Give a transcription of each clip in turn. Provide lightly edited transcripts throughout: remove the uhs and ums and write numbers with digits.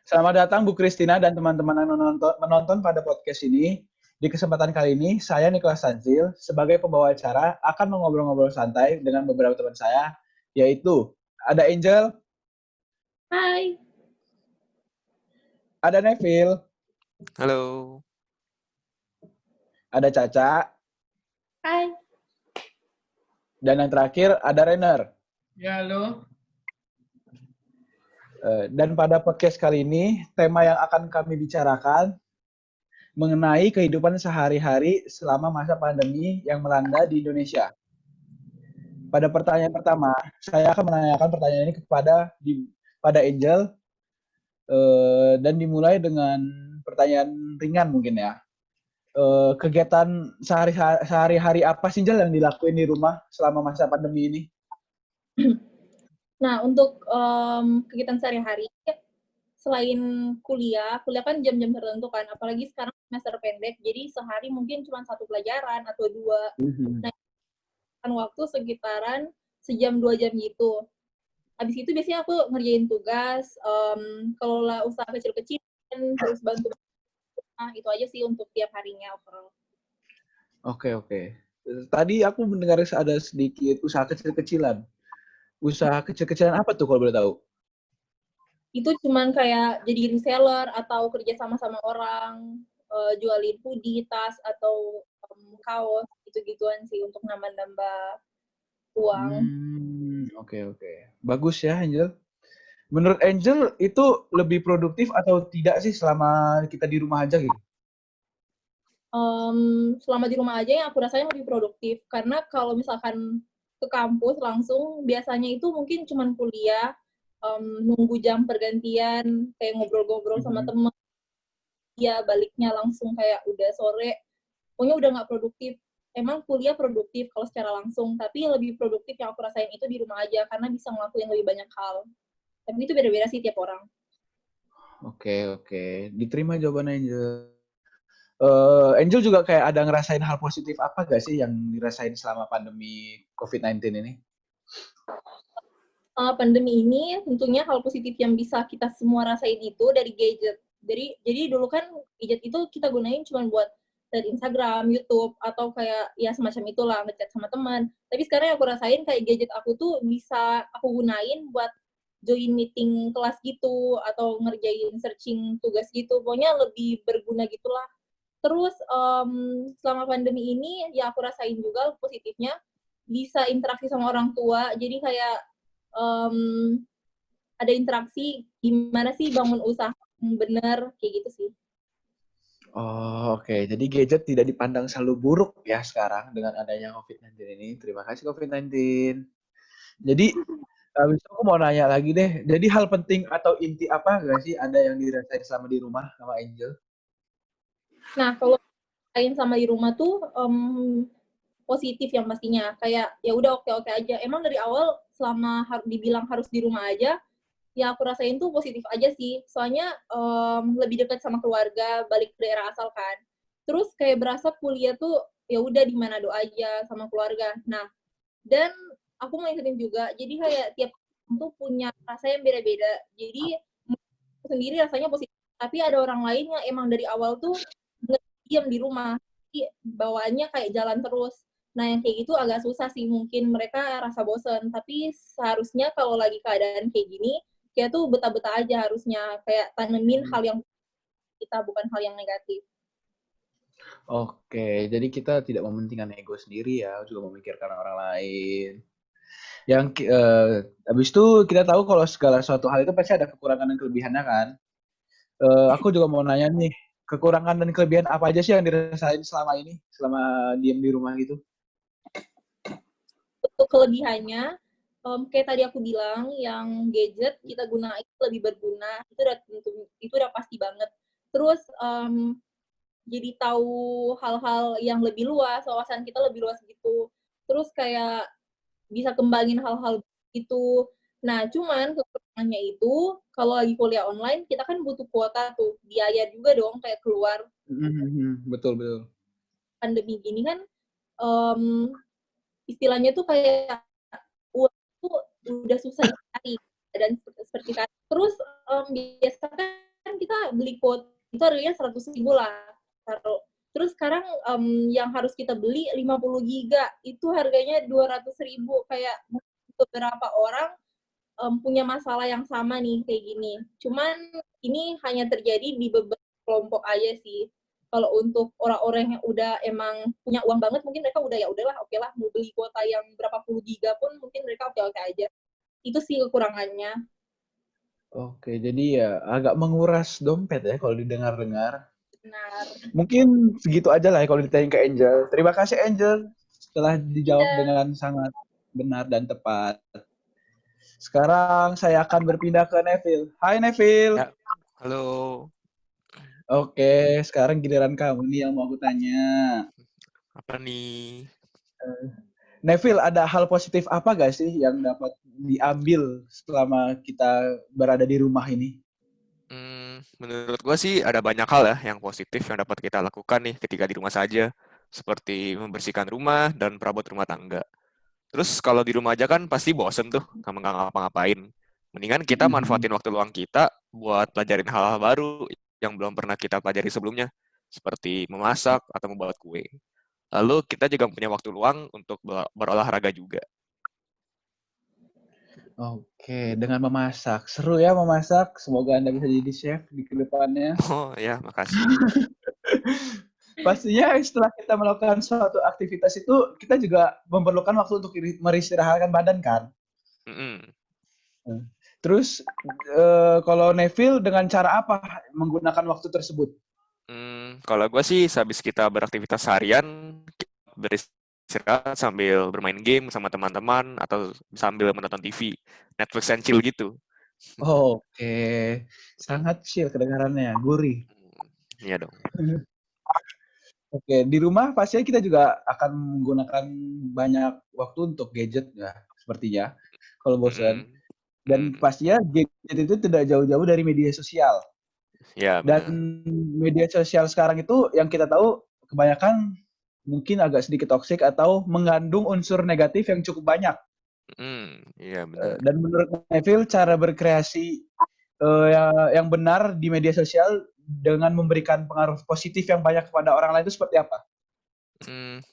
Selamat datang Bu Kristina dan teman-teman yang menonton pada podcast ini. Di kesempatan kali ini, saya Nicholas Tanzil sebagai pembawa acara akan mengobrol-ngobrol santai dengan beberapa teman saya, yaitu ada Angel, Hai. ada Neville, Halo. ada Caca, Hai. dan yang terakhir ada Renner. Ya, halo. Dan pada podcast kali ini, tema yang akan kami bicarakan mengenai kehidupan sehari-hari selama masa pandemi yang melanda di Indonesia. Pada pertanyaan pertama, saya akan menanyakan pertanyaan ini pada Angel dan dimulai dengan pertanyaan ringan mungkin ya. Kegiatan sehari-hari apa sih Angel yang dilakuin di rumah selama masa pandemi ini? Nah, untuk kegiatan sehari-hari, selain kuliah kan jam-jam tertentu kan, apalagi sekarang semester pendek, jadi sehari mungkin cuma 1 pelajaran atau 2. Nah, kan waktu sekitaran sejam 2 jam gitu. Habis itu biasanya aku ngerjain tugas, kelola usaha kecil-kecilan, terus bantu. Nah, itu aja sih untuk tiap harinya overall. Oke. Tadi aku mendengar ada sedikit usaha kecil-kecilan. Usaha kecil-kecilan apa tuh kalau boleh tahu? Itu cuman kayak jadi reseller atau kerja sama orang, jualin hoodie, tas, atau kaos, gitu-gituan sih untuk nambah-nambah uang. Oke. Bagus ya, Angel. Menurut Angel, itu lebih produktif atau tidak sih selama kita di rumah aja gitu? Selama di rumah aja yang aku rasain lebih produktif, karena kalau misalkan ke kampus langsung, biasanya itu mungkin cuman kuliah, nunggu jam pergantian, kayak ngobrol-ngobrol sama temen, ya baliknya langsung kayak udah sore, pokoknya udah nggak produktif. Emang kuliah produktif kalau secara langsung, tapi lebih produktif yang aku rasain itu di rumah aja, karena bisa ngelakuin lebih banyak hal. Tapi itu beda-beda sih tiap orang. Oke. Diterima jawaban Angel. Angel juga kayak ada ngerasain hal positif apa gak sih yang dirasain selama pandemi COVID-19 ini? Pandemi ini tentunya hal positif yang bisa kita semua rasain itu dari gadget. Jadi dulu kan gadget itu kita gunain cuma buat dari Instagram, YouTube, atau kayak ya semacam itulah, ngechat sama teman. Tapi sekarang yang aku rasain kayak gadget aku tuh bisa aku gunain buat join meeting kelas gitu, atau ngerjain searching tugas gitu. Pokoknya lebih berguna gitulah. Terus selama pandemi ini ya aku rasain juga positifnya bisa interaksi sama orang tua. Jadi kayak ada interaksi gimana sih bangun usaha yang bener, kayak gitu sih. Oh, oke. Jadi gadget tidak dipandang selalu buruk ya sekarang dengan adanya COVID-19 ini. Terima kasih COVID-19. Jadi, habis itu aku mau nanya lagi deh. Jadi hal penting atau inti apa gak sih ada yang dirasain selama di rumah sama Angel? Nah, kalau main sama di rumah tuh positif yang pastinya. Kayak ya udah oke-oke aja. Emang dari awal selama dibilang harus di rumah aja, ya aku rasain tuh positif aja sih. Soalnya lebih dekat sama keluarga, balik ke daerah asal kan. Terus kayak berasa kuliah tuh ya udah di Manado aja sama keluarga. Nah, dan aku mau ikutin juga. Jadi kayak tiap orang tuh punya rasa yang beda-beda. Jadi aku sendiri rasanya positif. Tapi ada orang lain yang emang dari awal tuh diam di rumah. Jadi bawaannya kayak jalan terus. Nah, yang kayak gitu agak susah sih. Mungkin mereka rasa bosen. Tapi seharusnya kalau lagi keadaan kayak gini, kita tuh betah-betah aja harusnya. Kayak tanemin hal yang kita, bukan hal yang negatif. Oke, jadi kita tidak mementingkan ego sendiri ya, juga memikirkan orang lain. Habis itu kita tahu kalau segala suatu hal itu pasti ada kekurangan dan kelebihannya kan. Aku juga mau nanya nih, kekurangan dan kelebihan apa aja sih yang dirasain selama ini, selama diem di rumah gitu? Untuk kelebihannya, kayak tadi aku bilang, yang gadget kita gunain lebih berguna, itu udah pasti banget. Terus jadi tahu hal-hal yang lebih luas, wawasan kita lebih luas gitu. Terus kayak bisa kembangin hal-hal itu. Nah, cuman kekurangannya itu kalau lagi kuliah online kita kan butuh kuota tuh, biaya juga dong kayak keluar. Betul. Pandemi gini kan istilahnya tuh kayak uang tuh udah susah dicari dan seperti tadi. Terus biasa kan kan kita beli kuota itu harganya 100.000 lah. Terus sekarang yang harus kita beli 50 giga itu harganya 200.000. Kayak beberapa orang punya masalah yang sama nih kayak gini. Cuman ini hanya terjadi di beberapa kelompok aja sih. Kalau untuk orang-orang yang udah emang punya uang banget, mungkin mereka udah ya udahlah, oke lah, mau beli kuota yang berapa puluh giga pun mungkin mereka oke-oke aja. Itu sih kekurangannya. Oke, jadi ya agak menguras dompet ya kalau didengar-dengar. Benar. Mungkin segitu aja lah ya kalau ditanya ke Angel. Terima kasih Angel setelah dijawab Iya. dengan sangat benar dan tepat. Sekarang saya akan berpindah ke Neville. Hai Neville. Ya, halo. Oke, sekarang giliran kamu nih yang mau aku tanya. Apa nih? Neville, ada hal positif apa gak sih yang dapat diambil selama kita berada di rumah ini? Menurut gue sih ada banyak hal ya yang positif yang dapat kita lakukan nih ketika di rumah saja, seperti membersihkan rumah dan perabot rumah tangga. Terus kalau di rumah aja kan pasti bosen tuh sama nggak ngapa-ngapain. Mendingan kita manfaatin waktu luang kita buat pelajarin hal-hal baru yang belum pernah kita pelajari sebelumnya, seperti memasak atau membuat kue. Lalu kita juga punya waktu luang untuk berolahraga juga. Oke, dengan memasak. Seru ya memasak. Semoga Anda bisa jadi chef di kedepannya. Oh ya, makasih. Pastinya setelah kita melakukan suatu aktivitas itu, kita juga memerlukan waktu untuk meristirahatkan badan kan? Mm-mm. Terus, kalau Neville dengan cara apa menggunakan waktu tersebut? Kalau gue sih habis kita beraktivitas harian, beristirahat sambil bermain game sama teman-teman atau sambil menonton TV, Netflix and chill gitu. Oke, sangat chill kedengarannya, gurih. Iya dong. Oke, di rumah pastinya kita juga akan menggunakan banyak waktu untuk gadget ya, sepertinya, kalau bosan. Dan pastinya gadget itu tidak jauh-jauh dari media sosial. Ya, Dan benar. media sosial sekarang itu yang kita tahu kebanyakan mungkin agak sedikit toksik atau mengandung unsur negatif yang cukup banyak. Iya benar. Dan menurut Neville, cara berkreasi yang benar di media sosial dengan memberikan pengaruh positif yang banyak kepada orang lain itu seperti apa?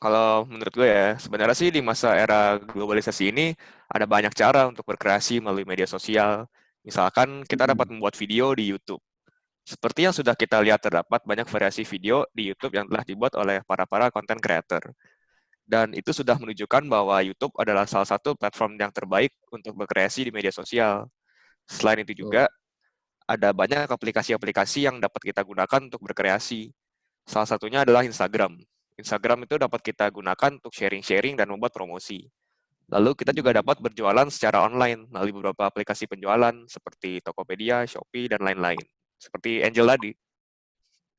Kalau menurut gue ya, sebenarnya sih di masa era globalisasi ini ada banyak cara untuk berkreasi melalui media sosial. Misalkan kita dapat membuat video di YouTube. Seperti yang sudah kita lihat, terdapat banyak variasi video di YouTube yang telah dibuat oleh para content creator. Dan itu sudah menunjukkan bahwa YouTube adalah salah satu platform yang terbaik untuk berkreasi di media sosial. Selain itu juga, ada banyak aplikasi-aplikasi yang dapat kita gunakan untuk berkreasi. Salah satunya adalah Instagram. Instagram itu dapat kita gunakan untuk sharing-sharing dan membuat promosi. Lalu kita juga dapat berjualan secara online melalui beberapa aplikasi penjualan seperti Tokopedia, Shopee, dan lain-lain. Seperti Angel tadi.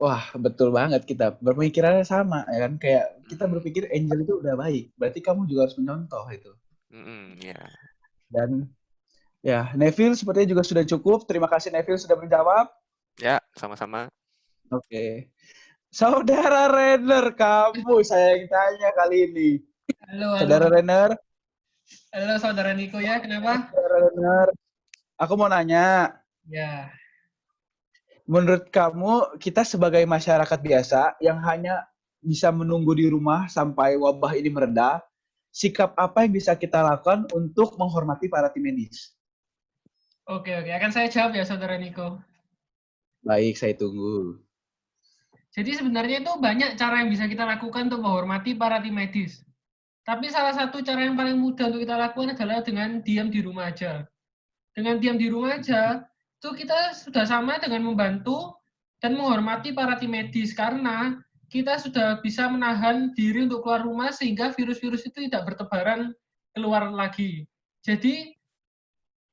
Wah, betul banget kita. Berpikirannya sama, ya kan? Kayak kita berpikir Angel itu udah baik. Berarti kamu juga harus mencontoh itu. Ya. Dan ya, Neville sepertinya juga sudah cukup. Terima kasih Neville sudah menjawab. Ya, sama-sama. Oke. Saudara Renner, kamu saya yang tanya kali ini. Halo, Saudara halo. Renner. Halo, saudara Niko ya, kenapa? Saudara Renner. Aku mau nanya. Ya, Menurut kamu, kita sebagai masyarakat biasa yang hanya bisa menunggu di rumah sampai wabah ini mereda, sikap apa yang bisa kita lakukan untuk menghormati para tim medis? oke. Akan saya jawab ya, saudara Niko. Baik, saya tunggu. Jadi sebenarnya itu banyak cara yang bisa kita lakukan untuk menghormati para tim medis. Tapi salah satu cara yang paling mudah untuk kita lakukan adalah dengan diam di rumah aja. Dengan diam di rumah aja, itu kita sudah sama dengan membantu dan menghormati para tim medis, karena kita sudah bisa menahan diri untuk keluar rumah sehingga virus-virus itu tidak bertebaran keluar lagi. Jadi,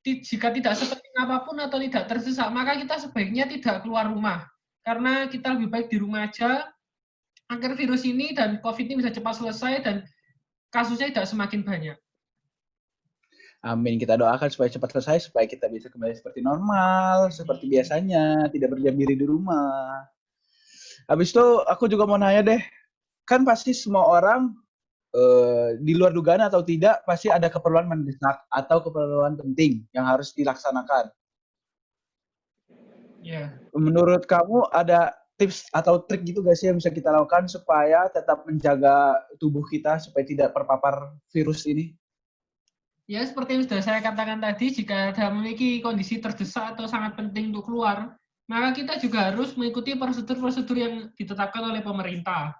jika tidak sepenting apapun atau tidak tersesak, maka kita sebaiknya tidak keluar rumah. Karena kita lebih baik di rumah aja, agar virus ini dan COVID ini bisa cepat selesai dan kasusnya tidak semakin banyak. Amin, kita doakan supaya cepat selesai, supaya kita bisa kembali seperti normal, seperti biasanya, tidak berdiam diri di rumah. Habis itu aku juga mau nanya deh, kan pasti semua orang di luar dugaan atau tidak, pasti ada keperluan mendesak atau keperluan penting yang harus dilaksanakan. Ya. Menurut kamu ada tips atau trik gitu gak sih yang bisa kita lakukan supaya tetap menjaga tubuh kita supaya tidak terpapar virus ini? Ya, seperti yang sudah saya katakan tadi, jika ada memiliki kondisi terdesak atau sangat penting untuk keluar, maka kita juga harus mengikuti prosedur-prosedur yang ditetapkan oleh pemerintah.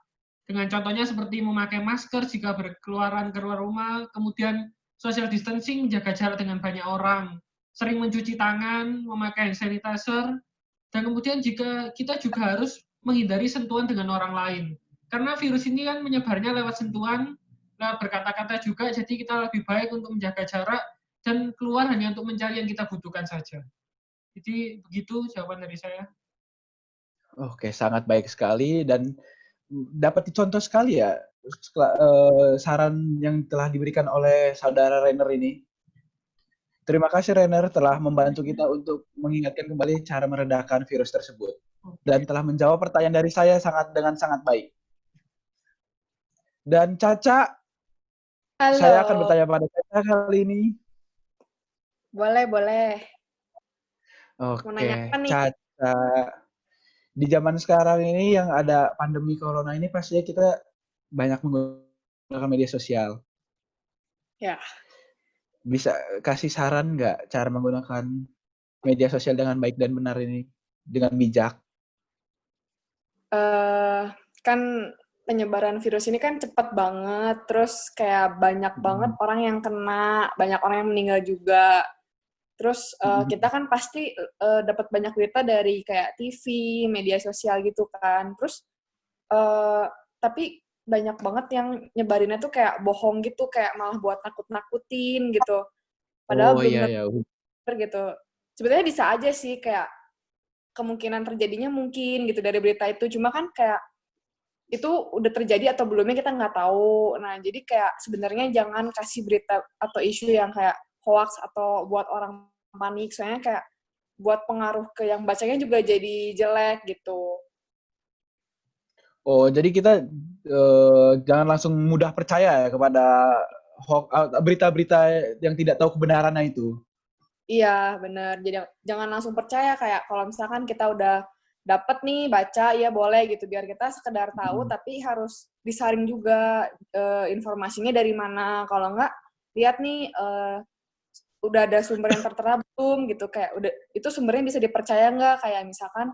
Dengan contohnya seperti memakai masker jika berkeluaran keluar rumah, kemudian social distancing, menjaga jarak dengan banyak orang, sering mencuci tangan, memakai hand sanitizer, dan kemudian jika kita juga harus menghindari sentuhan dengan orang lain. Karena virus ini kan menyebarnya lewat sentuhan, lewat berkata-kata juga, jadi kita lebih baik untuk menjaga jarak dan keluar hanya untuk mencari yang kita butuhkan saja. Jadi begitu jawaban dari saya. Oke, sangat baik sekali dan dapat dicontoh sekali ya saran yang telah diberikan oleh saudara Renner ini. Terima kasih Renner telah membantu kita untuk mengingatkan kembali cara meredakan virus tersebut dan telah menjawab pertanyaan dari saya dengan sangat baik. Dan Caca, Halo, saya akan bertanya pada Caca kali ini. boleh. Mau nanya apa Oke, nih? Caca, di zaman sekarang ini yang ada pandemi corona ini pastinya kita banyak menggunakan media sosial. Ya, Bisa kasih saran nggak cara menggunakan media sosial dengan baik dan benar ini dengan bijak? kan penyebaran virus ini kan cepat banget, terus kayak banyak banget orang yang kena, banyak orang yang meninggal juga. Terus kita kan pasti dapat banyak berita dari kayak TV, media sosial gitu kan. Terus tapi banyak banget yang nyebarinnya tuh kayak bohong gitu, kayak malah buat nakut-nakutin gitu. Padahal Oh belum iya ya. bener gitu. Sebenarnya bisa aja sih kayak kemungkinan terjadinya mungkin gitu dari berita itu. Cuma kan kayak itu udah terjadi atau belumnya kita nggak tahu. Nah, jadi kayak sebenarnya jangan kasih berita atau isu yang kayak hoax atau buat orang panik. Soalnya kayak buat pengaruh ke yang bacanya juga jadi jelek gitu. Oh, jadi kita jangan langsung mudah percaya ya kepada berita-berita yang tidak tahu kebenarannya itu. Iya, bener. Jadi jangan langsung percaya kayak kalau misalkan kita udah dapet nih baca, ya boleh gitu. Biar kita sekedar tahu, tapi harus disaring juga informasinya dari mana. Kalau enggak, lihat nih udah ada sumber yang tertera belum gitu. Kayak udah itu sumbernya bisa dipercaya nggak? Kayak misalkan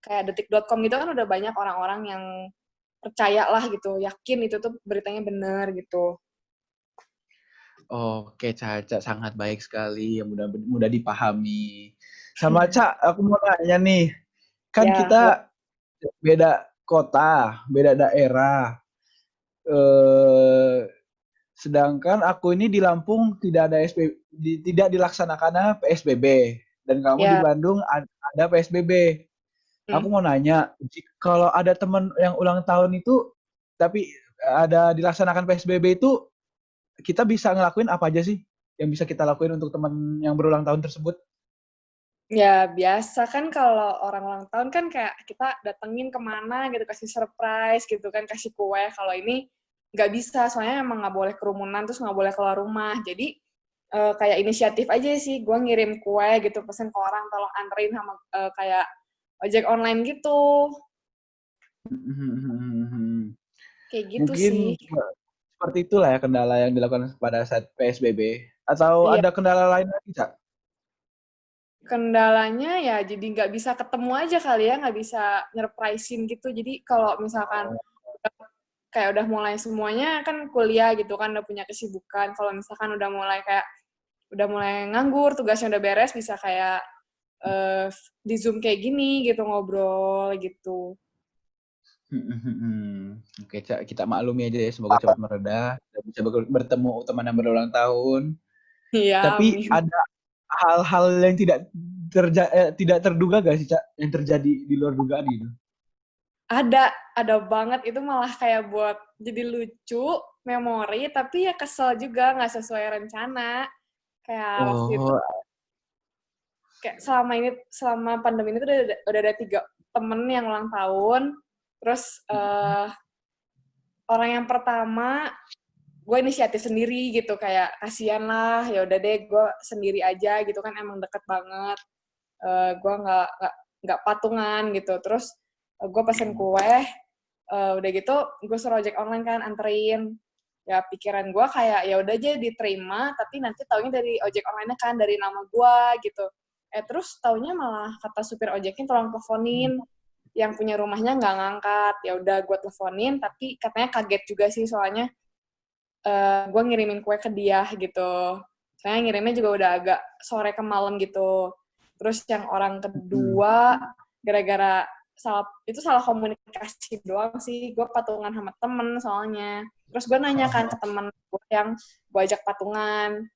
kayak detik.com gitu kan udah banyak orang-orang yang percaya lah gitu, yakin itu tuh beritanya bener gitu. Oke, Caca sangat baik sekali, yang mudah dipahami. Sama Ca, aku mau nanya nih, kan Ya, kita beda kota, beda daerah. Eh, sedangkan aku ini di Lampung tidak ada tidak dilaksanakan PSBB, dan kamu di ya. Bandung ada PSBB. Aku mau nanya, kalau ada teman yang ulang tahun itu, tapi ada dilaksanakan PSBB itu, kita bisa ngelakuin apa aja sih yang bisa kita lakuin untuk teman yang berulang tahun tersebut? Ya, biasa kan kalau orang ulang tahun kan kayak kita datengin kemana gitu, kasih surprise gitu kan, kasih kue. Kalau ini nggak bisa, soalnya emang nggak boleh kerumunan, terus nggak boleh keluar rumah. Jadi kayak inisiatif aja sih, gue ngirim kue gitu, pesen ke orang, tolong anterin sama kayak ojek online gitu. Kayak gitu Mungkin sih. seperti itulah ya kendala yang dilakukan pada saat PSBB. Atau Iya, ada kendala lain lagi, Cak? kendalanya ya jadi nggak bisa ketemu aja kali ya, nggak bisa nyerprisein gitu. Jadi kalau misalkan kayak udah mulai semuanya kan kuliah gitu kan, udah punya kesibukan. Kalau misalkan udah mulai nganggur, tugasnya udah beres, bisa kayak di Zoom kayak gini gitu, ngobrol gitu. Oke, Cak, kita maklumi aja ya, semoga cepat mereda dan bisa bertemu teman yang berulang tahun. Iya, Tapi amin. ada hal-hal yang tidak terduga gak sih, Cak, yang terjadi di luar dugaan gitu? Ada banget, itu malah kayak buat jadi lucu, memori, tapi ya kesel juga, nggak sesuai rencana. Kayak waktu itu, Oh, kayak selama pandemi ini tuh udah ada 3 temen yang ulang tahun, terus orang yang pertama gue inisiatif sendiri gitu, kayak kasihan lah, ya udah deh gue sendiri aja gitu kan, emang deket banget. Gue nggak nggak patungan gitu. Terus gue pesen kue, udah gitu gue suruh ojek online kan anterin. Ya pikiran gue kayak ya udah aja diterima, tapi nanti taunya dari ojek online kan dari nama gue gitu. Terus taunya malah kata supir ojeknya tolong teleponin, yang punya rumahnya nggak ngangkat. Ya udah gue teleponin, tapi katanya kaget juga sih soalnya gue ngirimin kue ke dia gitu. Soalnya ngirimnya juga udah agak sore ke malam gitu. Terus yang orang kedua gara-gara salah komunikasi doang sih. Gue patungan sama temen soalnya. Terus gue nanya kan ke temen gue yang gue ajak patungan,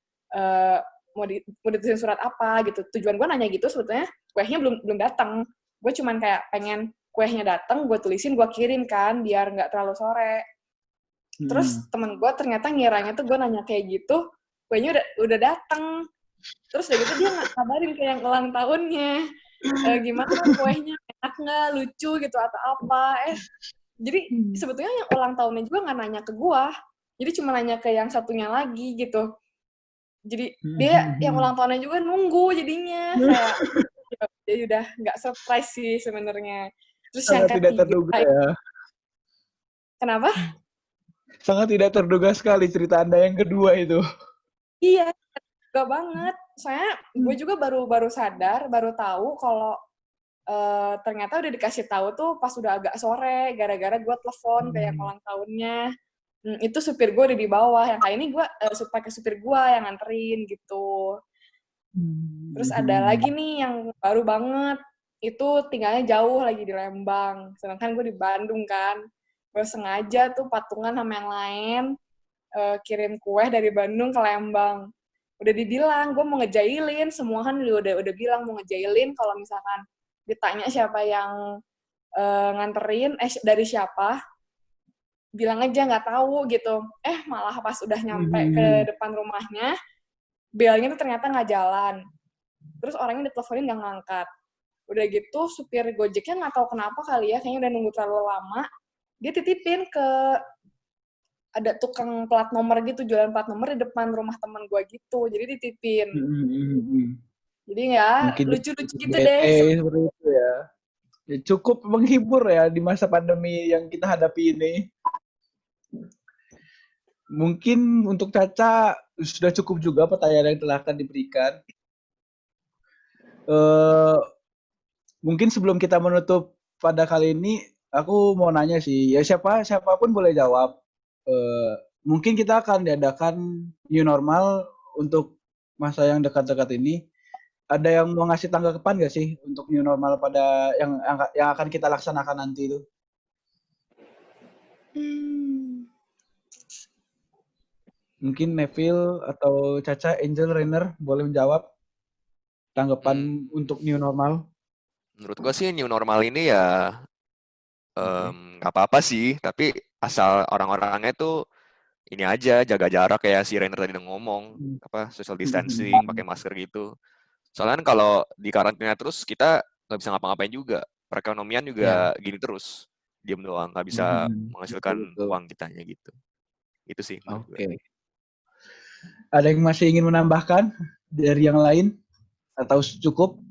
mau ditulisin surat apa gitu. Tujuan gue nanya gitu sebetulnya kuehnya belum datang. Gue cuman kayak pengen kuehnya datang, gue tulisin, gue kirim kan biar nggak terlalu sore. Terus temen gue ternyata ngiranya tuh gue nanya kayak gitu, kuehnya udah datang. Terus udah gitu dia ngabarin kayak yang ulang tahunnya. Gimana kuehnya, enak nggak, lucu gitu atau apa. Jadi sebetulnya yang ulang tahunnya juga nggak nanya ke gue. Jadi cuma nanya ke yang satunya lagi gitu. Jadi dia yang ulang tahunnya juga nunggu jadinya. Kayak jadi udah nggak surprise sih sebenarnya. Terus yang Sangat tidak terduga ya. Kenapa? Sangat tidak terduga sekali cerita Anda yang kedua itu. Iya, gak banget. Soalnya gue juga baru sadar, baru tahu kalau ternyata udah dikasih tahu tuh pas udah agak sore, gara-gara gue telepon kayak ulang tahunnya. Itu supir gue udah di bawah. Yang kayak ini gue pakai supir gue yang nganterin gitu. Terus ada lagi nih yang baru banget. Itu tinggalnya jauh lagi di Lembang. Sedangkan gue di Bandung kan. Gue sengaja tuh patungan sama yang lain. Kirim kue dari Bandung ke Lembang. Udah dibilang, gue mau ngejailin. Semua kan udah bilang mau ngejailin kalau misalkan ditanya siapa yang nganterin, dari siapa, bilang aja nggak tahu gitu. Malah pas udah nyampe ke depan rumahnya, belnya tuh ternyata nggak jalan. Terus orangnya diteleponin nggak ngangkat. Udah gitu, supir Gojeknya nggak tahu kenapa kali ya, kayaknya udah nunggu terlalu lama. Dia titipin ke ada tukang plat nomor gitu, jualan plat nomor di depan rumah teman gue gitu. Jadi dititipin. Jadi ya mungkin lucu-lucu gitu deh. Seperti itu ya. Cukup menghibur ya di masa pandemi yang kita hadapi ini. Mungkin untuk Caca sudah cukup juga pertanyaan yang telah akan diberikan. Mungkin sebelum kita menutup pada kali ini, aku mau nanya sih, ya siapapun boleh jawab. Mungkin kita akan diadakan new normal untuk masa yang dekat-dekat ini. Ada yang mau ngasih tanggapan nggak sih untuk new normal pada yang akan kita laksanakan nanti itu? Mungkin Neville atau Caca, Angel, Rainer boleh menjawab tanggapan untuk new normal. Menurut gue sih new normal ini ya nggak apa-apa sih, tapi asal orang-orangnya tuh ini aja, jaga jarak kayak si Rainer tadi ngomong, social distancing, pakai masker gitu. Soalnya kalau di karantina terus kita nggak bisa ngapa-ngapain juga, perekonomian juga gini terus, diem doang, nggak bisa menghasilkan uang kitanya gitu. Itu sih menurut gue. Ada yang masih ingin menambahkan dari yang lain atau cukup?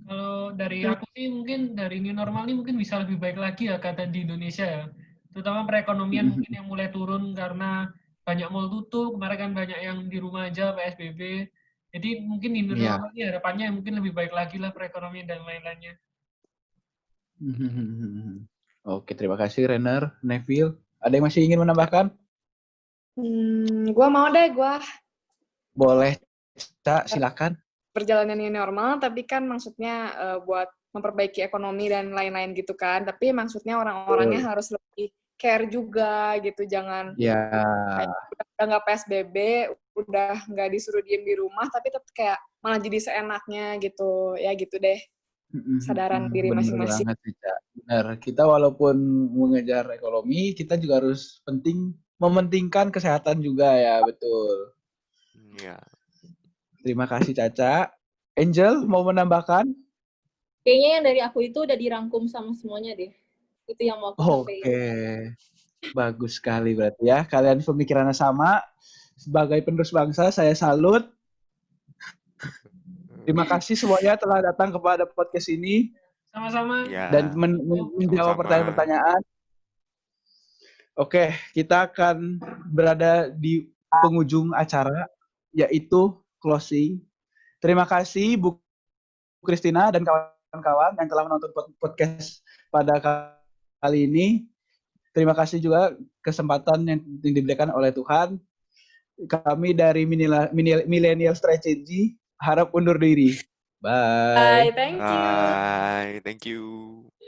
Kalau dari aku sih mungkin dari new normal ini mungkin bisa lebih baik lagi ya kata di Indonesia ya. Terutama perekonomian mungkin yang mulai turun karena banyak mall tutup, kemarin kan banyak yang di rumah aja PSBB. Jadi mungkin di new normal ini harapannya mungkin lebih baik lagi lah perekonomian dan lain-lainnya. Oke, terima kasih Rainer, Neville. Ada yang masih ingin menambahkan? Gue mau deh, Boleh, Cak, silakan. Perjalanan new normal, tapi kan maksudnya buat memperbaiki ekonomi dan lain-lain gitu kan. Tapi maksudnya orang-orangnya harus lebih care juga gitu, jangan kayak udah nggak PSBB, udah nggak disuruh diem di rumah, tapi tetap kayak malah jadi seenaknya gitu, ya gitu deh. Sadaran diri masing-masing. Benar, kita walaupun mengejar ekonomi, kita juga harus mementingkan kesehatan juga ya, betul. Iya. Terima kasih Caca. Angel mau menambahkan? Kayaknya yang dari aku itu udah dirangkum sama semuanya deh. Itu yang mau aku sampaikan. Oke. Bagus sekali berarti ya. Kalian pemikirannya sama. Sebagai penerus bangsa, saya salut. Terima kasih semuanya telah datang kepada podcast ini. Sama-sama. Ya. dan menjawab Sama-sama. pertanyaan-pertanyaan. Oke, kita akan berada di penghujung acara, yaitu closing. Terima kasih Bu Christina dan kawan-kawan yang telah menonton podcast pada kali ini. Terima kasih juga kesempatan yang diberikan oleh Tuhan. Kami dari Millennial Strategy harap undur diri. Bye. Bye, thank you. Bye. Thank you.